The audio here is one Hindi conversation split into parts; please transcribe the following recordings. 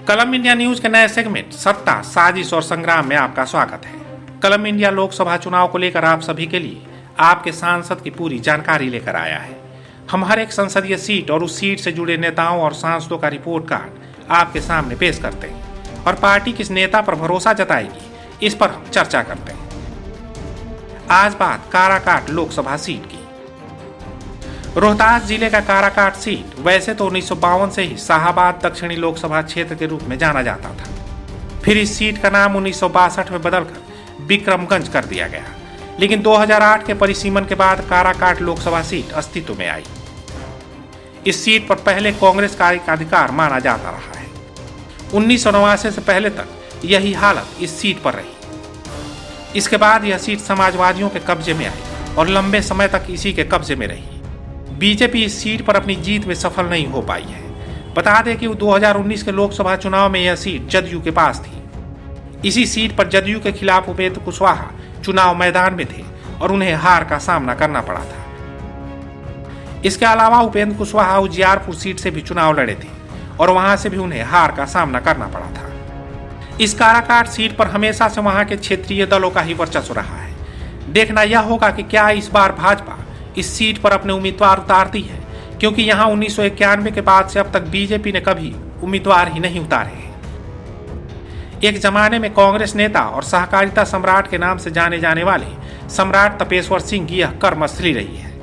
कलम इंडिया न्यूज के नए सेगमेंट सत्ता, साजिश और संग्राम में आपका स्वागत है। कलम इंडिया लोकसभा चुनाव को लेकर आप सभी के लिए आपके सांसद की पूरी जानकारी लेकर आया है। हम हर एक संसदीय सीट और उस सीट से जुड़े नेताओं और सांसदों का रिपोर्ट कार्ड आपके सामने पेश करते हैं और पार्टी किस नेता पर भरोसा जताएगी इस पर हम चर्चा करते हैं। आज बात काराकाट लोकसभा सीट की। रोहतास जिले का काराकाट सीट वैसे तो 1952 से ही शाहाबाद दक्षिणी लोकसभा क्षेत्र के रूप में जाना जाता था। फिर इस सीट का नाम 1962 में बदलकर विक्रमगंज कर दिया गया, लेकिन 2008 के परिसीमन के बाद काराकाट लोकसभा सीट अस्तित्व में आई। इस सीट पर पहले कांग्रेस का एकाधिकार माना जाता रहा है। 1989 से पहले तक यही हालत इस सीट पर रही। इसके बाद यह सीट समाजवादियों के कब्जे में आई और लंबे समय तक इसी के कब्जे में रही। बीजेपी इस सीट पर अपनी जीत में सफल नहीं हो पाई है। बता दें कि 2019 के लोकसभा चुनाव में यह सीट जदयू के पास थी। इसी सीट पर जदयू के खिलाफ उपेंद्र कुशवाहा चुनाव मैदान में थे और उन्हें हार का सामना करना पड़ा था। इसके अलावा उपेंद्र कुशवाहा उजियारपुर सीट से भी चुनाव लड़े थे और वहां से भी उन्हें हार का सामना करना पड़ा था। इस काराकाट सीट पर हमेशा से वहां के क्षेत्रीय दलों का ही वर्चस्व रहा है। देखना यह होगा कि क्या इस बार भाजपा इस सीट पर अपने उम्मीदवार उतारती है, क्योंकि यहां 1991 के बाद से अब तक बीजेपी ने कभी उम्मीदवार ही नहीं उतारे हैं। एक जमाने में कांग्रेस नेता और सहकारिता सम्राट के नाम से जाने जाने वाले सम्राट तपेश्वर सिंह की यह कर्मस्थली रही है।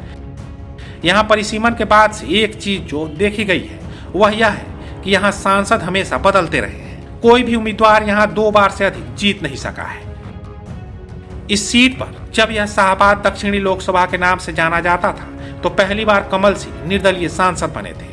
यहां परिसीमन के बाद से एक चीज जो देखी गई है वह यह है कि यहां सांसद हमेशा बदलते रहे हैं। कोई भी उम्मीदवार यहां 2 बार से अधिक जीत नहीं सका है। इस सीट पर जब यह शाहाबाद दक्षिणी लोकसभा के नाम से जाना जाता था तो पहली बार कमल सिंह निर्दलीय सांसद बने थे।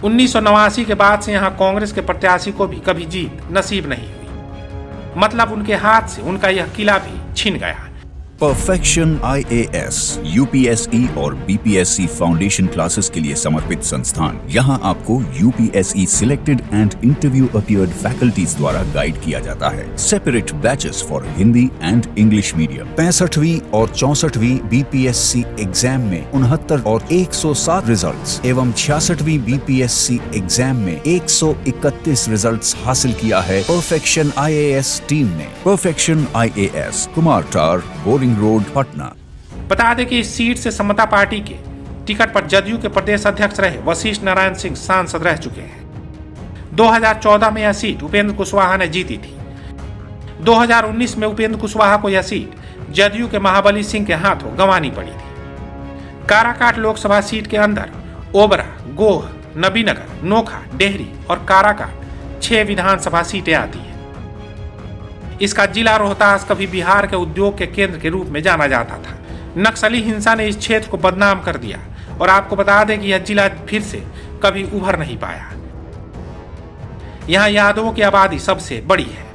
1989 के बाद से यहां कांग्रेस के प्रत्याशी को भी कभी जीत नसीब नहीं हुई। मतलब उनके हाथ से उनका यह किला भी छिन गया। परफेक्शन IAS, UPSE और BPSC फाउंडेशन क्लासेस के लिए समर्पित संस्थान। यहाँ आपको UPSE selected and interview appeared faculties द्वारा गाइड किया जाता है। Separate batches for Hindi and English medium. 65वीं और 64वीं BPSC एग्जाम में 69 और 107 रिजल्ट्स एवं 66वीं BPSC एग्जाम में 131 रिजल्ट्स हासिल किया है परफेक्शन IAS टीम ने। परफेक्शन IAS, कुमार टार, बोरिंग रोड, पटना। बता दें कि इस सीट से समता पार्टी के टिकट पर जदयू के प्रदेश अध्यक्ष रहे वशिष्ठ नारायण सिंह सांसद रह चुके हैं। 2014 में यह सीट उपेंद्र कुशवाहा ने जीती थी। 2019 में उपेंद्र कुशवाहा को यह सीट जदयू के महाबली सिंह के हाथों गंवानी पड़ी थी। काराकाट लोकसभा सीट के अंदर ओबरा, गोह, नबीनगर, नोखा, डेहरी और काराकाट 6 विधानसभा सीटें आती हैं। इसका जिला रोहतास कभी बिहार के उद्योग के केंद्र के रूप में जाना जाता था। नक्सली हिंसा ने इस क्षेत्र को बदनाम कर दिया और आपको बता दें कि यह जिला फिर से कभी उभर नहीं पाया। यहाँ यादवों की आबादी सबसे बड़ी है,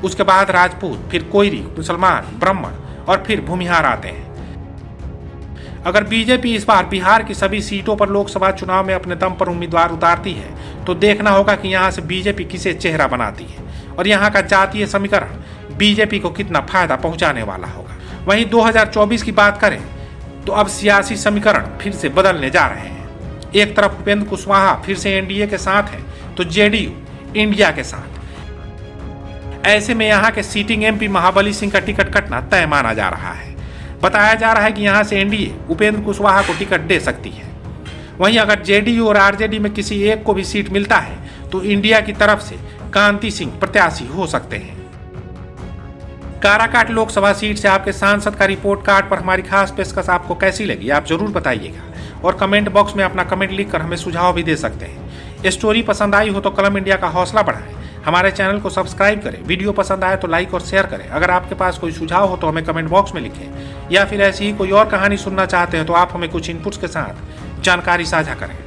उसके बाद राजपूत, फिर कोयरी, मुसलमान, ब्राह्मण और फिर भूमिहार आते हैं। अगर बीजेपी इस बार बिहार की सभी सीटों पर लोकसभा चुनाव में अपने दम पर उम्मीदवार उतारती है तो देखना होगा कि यहाँ से बीजेपी किसे चेहरा बनाती है और यहाँ का जातीय समीकरण बीजेपी को कितना फायदा पहुंचाने वाला होगा। वहीं 2024 की बात करें तो अब सियासी समीकरण फिर से बदलने जा रहे हैं। एक तरफ उपेंद्र कुशवाहा फिर से एनडीए के साथ है तो जेडीयू इंडिया के साथ। ऐसे में यहाँ के सीटिंग एमपी महाबली सिंह का टिकट कटना तय माना जा रहा है। बताया जा रहा है कि यहाँ से एनडीए उपेंद्र कुशवाहा को टिकट दे सकती है। वहीं अगर जेडीयू और आरजेडी में किसी एक को भी सीट मिलता है तो इंडिया की तरफ से कांति सिंह प्रत्याशी हो सकते हैं। काराकाट लोकसभा सीट से आपके सांसद का रिपोर्ट कार्ड पर हमारी खास पेशकश आपको कैसी लगी आप जरूर बताइएगा और कमेंट बॉक्स में अपना कमेंट लिखकर हमें सुझाव भी दे सकते हैं। स्टोरी पसंद आई हो तो कलम इंडिया का हौसला बढ़ाएं, हमारे चैनल को सब्सक्राइब करें, वीडियो पसंद आए तो लाइक और शेयर करें। अगर आपके पास कोई सुझाव हो तो हमें कमेंट बॉक्स में लिखें या फिर ऐसी ही कोई और कहानी सुनना चाहते हैं तो आप हमें कुछ इनपुट्स के साथ जानकारी साझा करें।